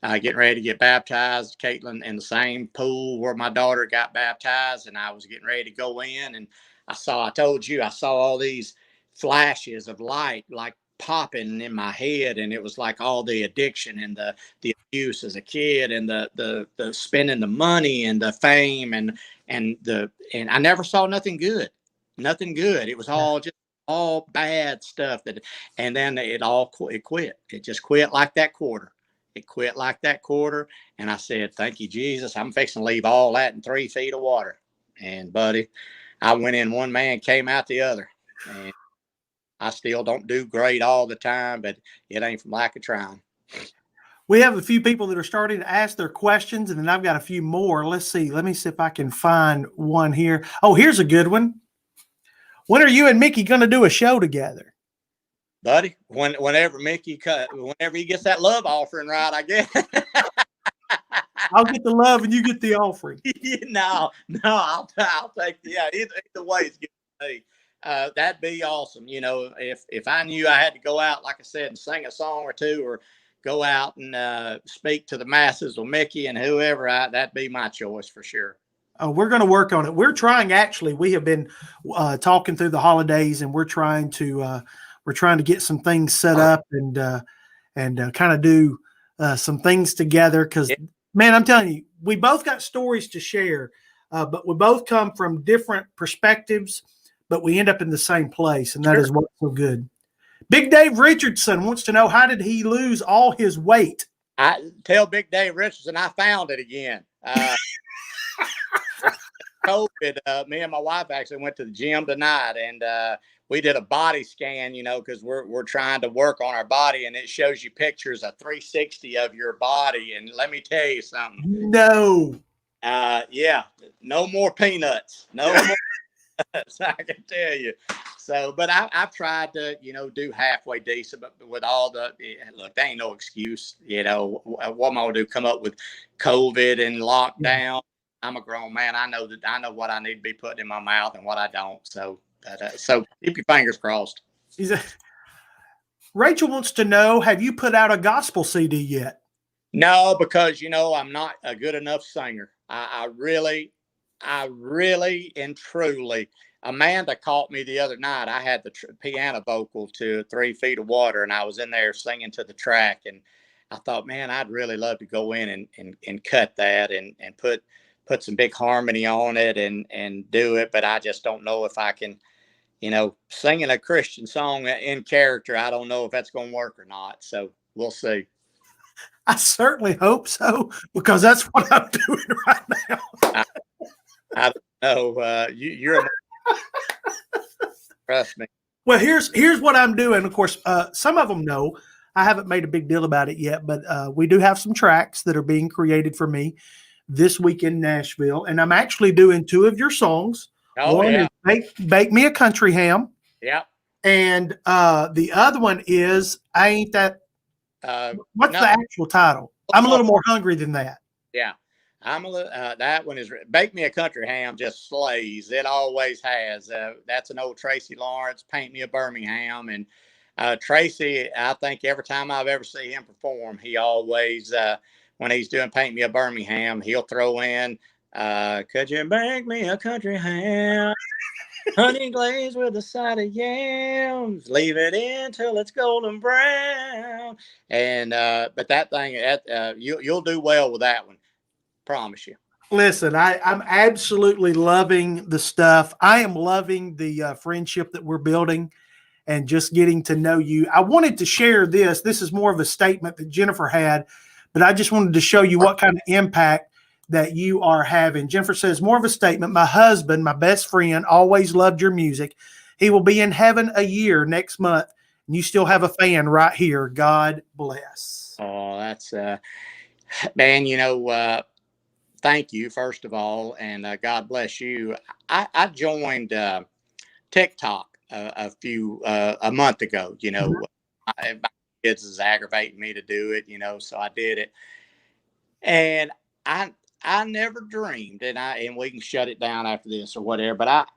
getting ready to get baptized, Caitlin, in the same pool where my daughter got baptized. And I was getting ready to go in. And I told you, I saw all these flashes of light, like popping in my head, and it was like all the addiction and the abuse as a kid and the spending the money and the fame and I never saw nothing good. It was all bad stuff and then it quit. It just quit like that quarter. And I said, thank you, Jesus. I'm fixing to leave all that in 3 feet of water. And buddy, I went in one man, came out the other. And I still don't do great all the time, but it ain't from lack of trying. We have a few people that are starting to ask their questions, and then I've got a few more. Let's see. Let me see if I can find one here. Oh, here's a good one. When are you and Mickey going to do a show together? Buddy, whenever he gets that love offering right, I guess. I'll get the love and you get the offering. No, I'll take either way it's good to me. That'd be awesome. You know, if I knew I had to go out, like I said, and sing a song or two or go out and speak to the masses or Mickey and whoever, that'd be my choice for sure. Oh, we're going to work on it. We're trying, actually, we have been talking through the holidays, and we're trying to get some things set up and kind of do some things together. Cause man, I'm telling you, we both got stories to share, but we both come from different perspectives, but we end up in the same place, and that is what's so good. Big Dave Richardson wants to know, how did he lose all his weight? I tell Big Dave Richardson I found it again. COVID, me and my wife actually went to the gym tonight, and we did a body scan, you know, because we're trying to work on our body, and it shows you pictures of 360 of your body. And let me tell you something. No. Yeah, no more peanuts. No more. I can tell you. So, but I've tried to, you know, do halfway decent, but with all look, there ain't no excuse. You know, what am I gonna do? Come up with COVID and lockdown? I'm a grown man. I know what I need to be putting in my mouth and what I don't. So, so keep your fingers crossed. Rachel wants to know, have you put out a gospel CD yet? No, because, you know, I'm not a good enough singer. I really and truly, Amanda caught me the other night. I had the piano vocal to 3 Feet of Water, and I was in there singing to the track. And I thought, man, I'd really love to go in and cut that and put some big harmony on it and do it. But I just don't know if I can, singing a Christian song in character. I don't know if that's going to work or not. So we'll see. I certainly hope so, because that's what I'm doing right now. I don't know. You're trust me. Well, here's what I'm doing. Of course, some of them know. I haven't made a big deal about it yet, but we do have some tracks that are being created for me this week in Nashville, and I'm actually doing 2 of your songs. Oh, one yeah. is Bake Me a Country Ham. Yeah. And the other one is I Ain't That. What's the actual title? I'm a little more hungry than that. Yeah. I'm a little, that one is Bake Me a Country Ham just slays. It always has. That's an old Tracy Lawrence, Paint Me a Birmingham. And Tracy, I think every time I've ever seen him perform, he always, when he's doing Paint Me a Birmingham, he'll throw in, could you bake me a country ham? Honey glazed with a side of yams, leave it in till it's golden brown. And but that thing, you'll do well with that one. Promise you. Listen, I'm absolutely loving the stuff. I am loving the friendship that we're building and just getting to know you. I wanted to share this. This is more of a statement that Jennifer had, but I just wanted to show you what kind of impact that you are having. Jennifer says, more of a statement. My husband, my best friend, always loved your music. He will be in heaven a year next month, and you still have a fan right here. God bless. Oh, that's, man, thank you, first of all, and God bless you. I joined TikTok a month ago. My kids is aggravating me to do it, so I did it. And I never dreamed, and we can shut it down after this or whatever, but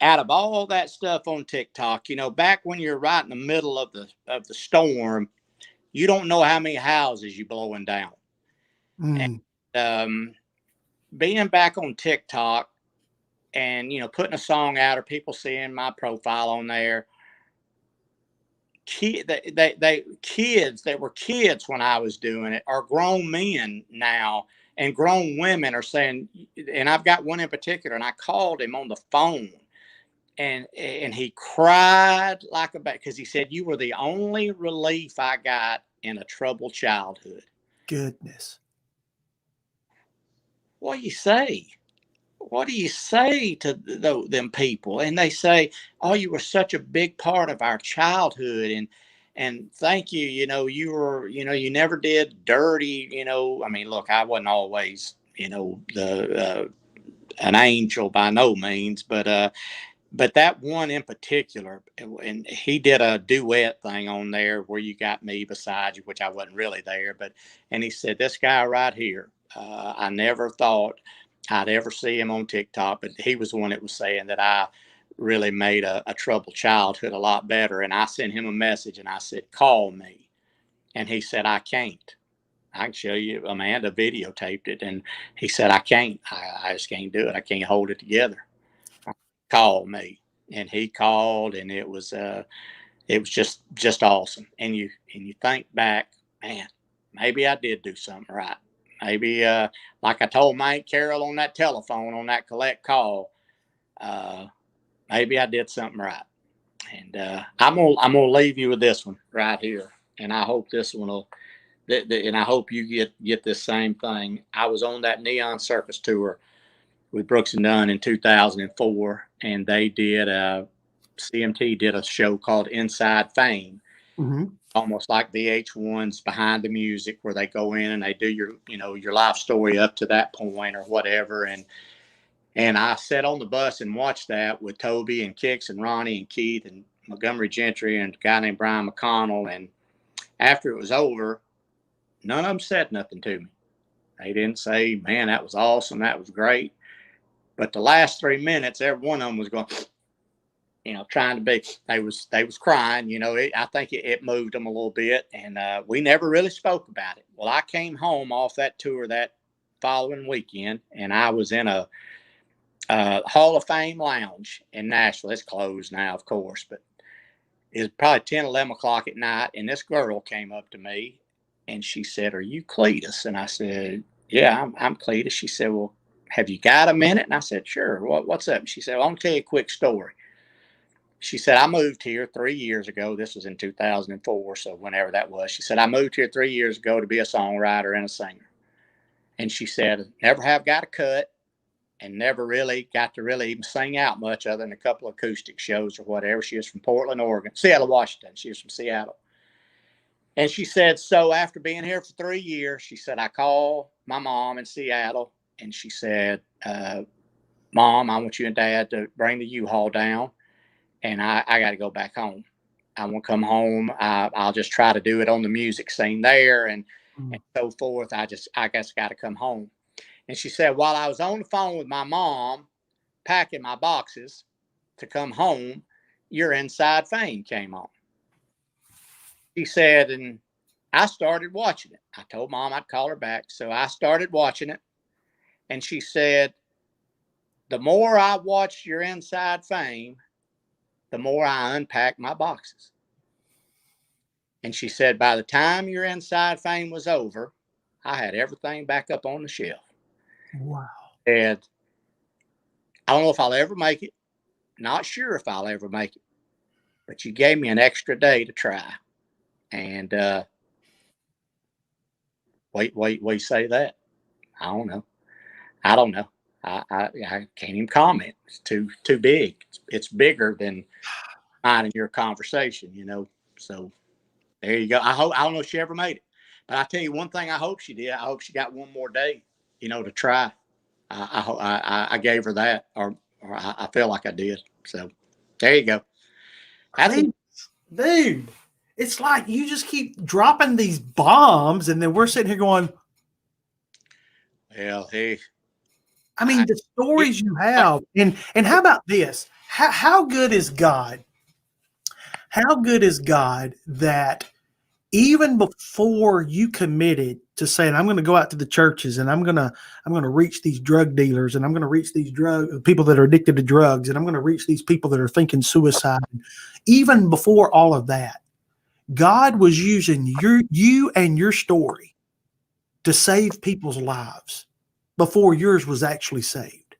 out of all that stuff on TikTok, back when you're right in the middle of the storm, you don't know how many houses you're blowing down. And being back on TikTok and, putting a song out or people seeing my profile on there, kids that were kids when I was doing it are grown men now, and grown women are saying, and I've got one in particular, and I called him on the phone, and he cried like a baby because he said, you were the only relief I got in a troubled childhood. Goodness. What do you say? What do you say to them people? And they say, oh, you were such a big part of our childhood. And thank you. You were, you never did dirty, I mean, look, I wasn't always, an angel by no means, but that one in particular, and he did a duet thing on there where you got me beside you, which I wasn't really there, and he said, this guy right here, I never thought I'd ever see him on TikTok, but he was the one that was saying that I really made a troubled childhood a lot better. And I sent him a message and I said, call me. And he said, I can't. I can show you. Amanda videotaped it. And he said, I can't. I just can't do it. I can't hold it together. Call me. And he called, and it was just awesome. And you think back, man, maybe I did do something right. Maybe, like I told my Aunt Carol on that telephone, on that collect call, maybe I did something right. And I'm gonna leave you with this one right here. And I hope this one will, and I hope you get this same thing. I was on that Neon Circus tour with Brooks and Dunn in 2004, and they did CMT did a show called Inside Fame. Mm-hmm. Almost like VH1's Behind the Music, where they go in and they do your life story up to that point or whatever. And I sat on the bus and watched that with Toby and Kix and Ronnie and Keith and Montgomery Gentry and a guy named Brian McConnell. And after it was over, none of them said nothing to me. They didn't say, man, that was awesome, that was great. But the last 3 minutes, every one of them was going, trying to be, they was crying, I think it moved them a little bit, and we never really spoke about it. Well, I came home off that tour that following weekend, and I was in Hall of Fame Lounge in Nashville. It's closed now, of course, but it's probably 10, 11 o'clock at night. And this girl came up to me and she said, "Are you Cledus?" And I said, "Yeah, I'm Cledus." She said, "Well, have you got a minute?" And I said, "Sure. What's up?" And she said, "Well, I'm going to tell you a quick story." She said, "I moved here 3 years ago." This was in 2004, so whenever that was. She said, "I moved here 3 years ago to be a songwriter and a singer." And she said, "Never have got a cut and never really got to really even sing out much other than a couple of acoustic shows or whatever." She was from Portland, Oregon, Seattle, Washington. She was from Seattle. And she said, "So after being here for 3 years," she said, "I called my mom in Seattle and she said, Mom, I want you and Dad to bring the U-Haul down. And I got to go back home. I won't come home. I'll just try to do it on the music scene there and so forth. I guess got to come home." And she said, while I was on the phone with my mom, packing my boxes to come home, your Inside Fame came on. She said, and I started watching it. I told Mom I'd call her back. So I started watching it. And she said, the more I watched your Inside Fame, the more I unpacked my boxes. And she said, by the time your Inside Fame was over, I had everything back up on the shelf. Wow. And I don't know if I'll ever make it. Not sure if I'll ever make it. But you gave me an extra day to try. And wait, say that. I don't know. I can't even comment. It's too big. It's bigger than mine and your conversation, you know. So there you go. I don't know if she ever made it, but I tell you one thing. I hope she did. I hope she got one more day, you know, to try. I gave her that, or I feel like I did. So there you go. Dude, it's like you just keep dropping these bombs, and then we're sitting here going, well, hey. I mean, the stories you have, and how about this? How good is God? How good is God that even before you committed to saying, I'm going to go out to the churches and I'm going to reach these drug dealers and I'm going to reach these people that are addicted to drugs and I'm going to reach these people that are thinking suicide. Even before all of that, God was using you and your story to save people's lives before yours was actually saved.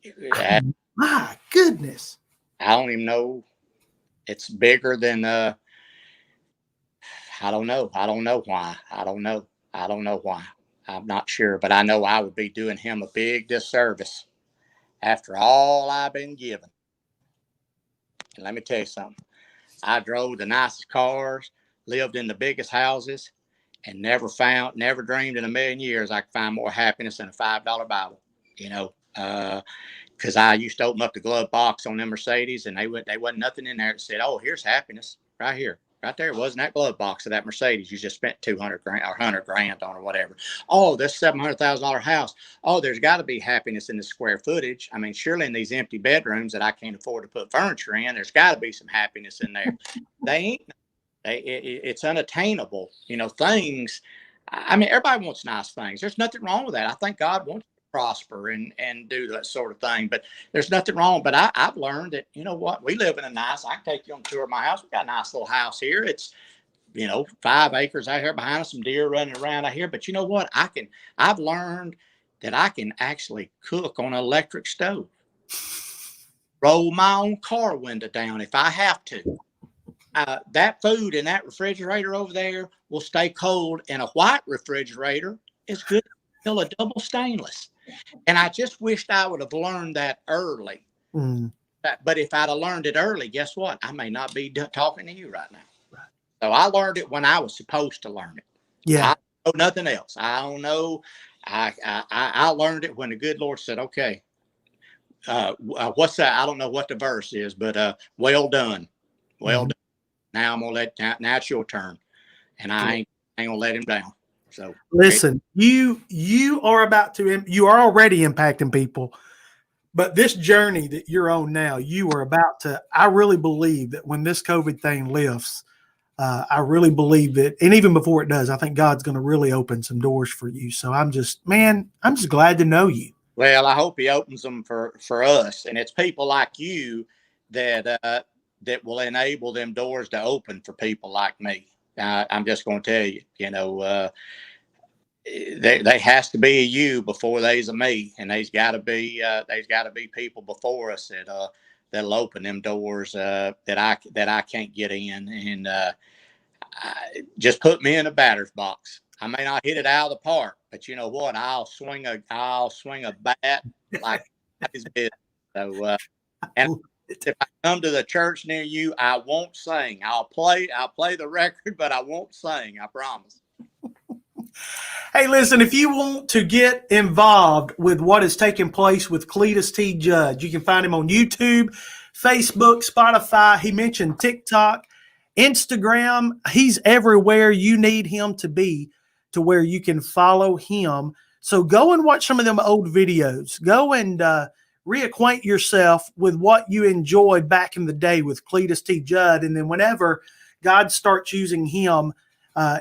Yeah. My goodness. I don't even know. It's bigger than I don't know. I don't know why. I don't know why. I'm not sure, but I know I would be doing him a big disservice after all I've been given. And let me tell you something. I drove the nicest cars, lived in the biggest houses, and never dreamed in a million years I could find more happiness than a $5 Bible, you know, because I used to open up the glove box on them Mercedes and they wasn't nothing in there that said, oh, here's happiness right here. Right there. It wasn't that glove box of that Mercedes you just spent $200,000 or $100,000 on or whatever. Oh, this $700,000 house. Oh, there's got to be happiness in the square footage. I mean, surely in these empty bedrooms that I can't afford to put furniture in, there's got to be some happiness in there. They ain't. It's unattainable. You know, things. I mean, everybody wants nice things. There's nothing wrong with that. I think God wants to prosper and do that sort of thing. But there's nothing wrong. But I've learned that, you know what, we live in I can take you on a tour of my house. We got a nice little house here. It's, you know, 5 acres out here behind us, some deer running around out here. But you know what? I've learned that I can actually cook on an electric stove, roll my own car window down if I have to. That food in that refrigerator over there will stay cold, and a white refrigerator is good till a double stainless. And I just wished I would have learned that early. But if I'd have learned it early, guess what? I may not be talking to you right now. Right. So I learned it when I was supposed to learn it. Yeah. I know nothing else. I don't know. I learned it when the good Lord said, okay, what's that? I don't know what the verse is, but well done. Well done. Now I'm gonna now it's your turn, and I ain't gonna let him down. So listen, you are already impacting people, but this journey that you're on now, you are about to. I really believe that when this COVID thing lifts, I really believe that, and even before it does, I think God's going to really open some doors for you. So I'm just glad to know you. Well, I hope he opens them for us, and it's people like you that will enable them doors to open for people like me. I'm just going to tell you, there has to be a you before there's a me, and there's got to be people before us that'll open them doors that I can't get in, and just put me in a batter's box. I may not hit it out of the park, but you know what? I'll swing a bat like his business. So, and if I come to the church near you, I won't sing. I'll play the record, but I won't sing. I promise. Hey, listen, if you want to get involved with what is taking place with Cledus T Judd, you can find him on YouTube, Facebook, Spotify. He mentioned TikTok, Instagram. He's everywhere you need him to be, to where you can follow him. So go and watch some of them old videos. Go and reacquaint yourself with what you enjoyed back in the day with Cledus T Judd. And then whenever God starts using him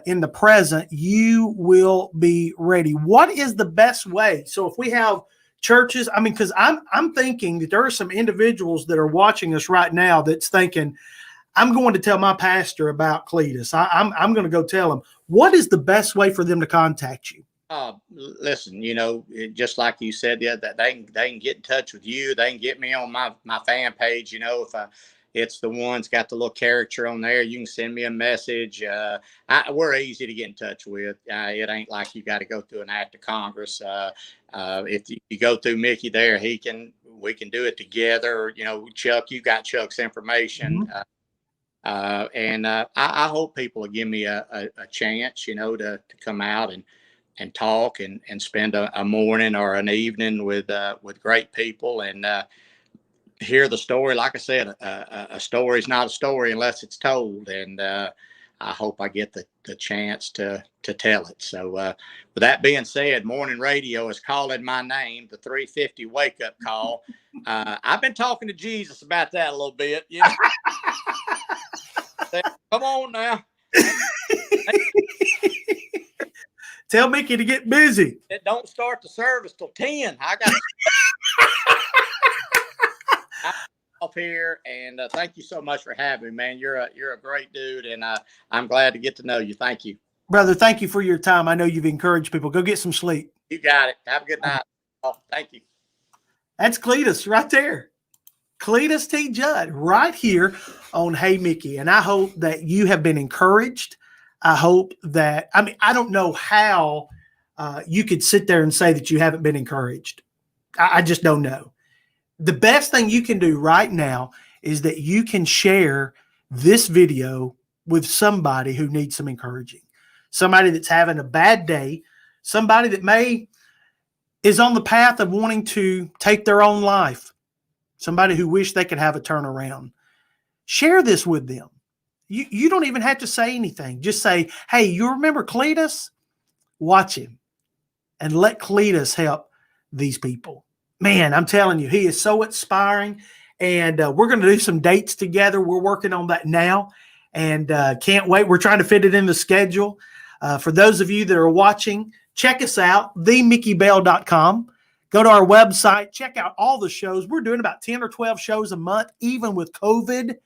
in the present, you will be ready. What is the best way? So if we have churches, I mean, because I'm thinking that there are some individuals that are watching us right now that's thinking, I'm going to tell my pastor about Cledus. I'm going to go tell him. What is the best way for them to contact you? Listen, just like you said, that they can get in touch with you. They can get me on my fan page. If it's the one's got the little character on there, you can send me a message. We're easy to get in touch with. It ain't like you got to go through an act of Congress. If you go through Mickey there, we can do it together. Chuck, you got Chuck's information. Mm-hmm. I hope people will give me a chance, to come out and talk and spend a morning or an evening with great people and hear the story. Like I said, a story is not a story unless it's told. And I hope I get the chance to tell it. So with that being said, morning radio is calling my name, the 350 wake up call. I've been talking to Jesus about that a little bit. Come on now. Tell Mickey to get busy. It don't start the service till 10. I got off here, and thank you so much for having me, man. You're a great dude, and I'm glad to get to know you. Thank you, brother. Thank you for your time. I know you've encouraged people. Go get some sleep. You got it. Have a good night. Oh, thank you. That's Cledus right there. Cledus T Judd right here on Hey Mickey. And I hope that you have been encouraged. I hope that, I don't know how you could sit there and say that you haven't been encouraged. I just don't know. The best thing you can do right now is that you can share this video with somebody who needs some encouraging, somebody that's having a bad day, somebody that is on the path of wanting to take their own life, somebody who wish they could have a turnaround. Share this with them. You don't even have to say anything. Just say, hey, you remember Cledus? Watch him and let Cledus help these people. Man, I'm telling you, he is so inspiring. And we're going to do some dates together. We're working on that now and can't wait. We're trying to fit it in the schedule. For those of you that are watching, check us out, themickybell.com. Go to our website, check out all the shows. We're doing about 10 or 12 shows a month, even with COVID.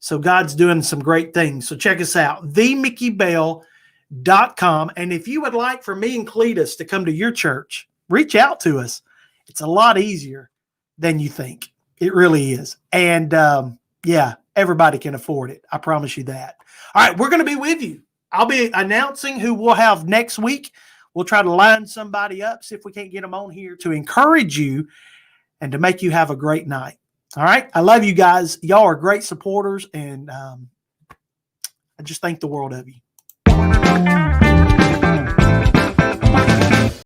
So God's doing some great things. So check us out, themickybell.com. And if you would like for me and Cledus to come to your church, reach out to us. It's a lot easier than you think. It really is. And everybody can afford it. I promise you that. All right, we're going to be with you. I'll be announcing who we'll have next week. We'll try to line somebody up, see if we can't get them on here to encourage you and to make you have a great night. All right. I love you guys. Y'all are great supporters, and I just thank the world of you.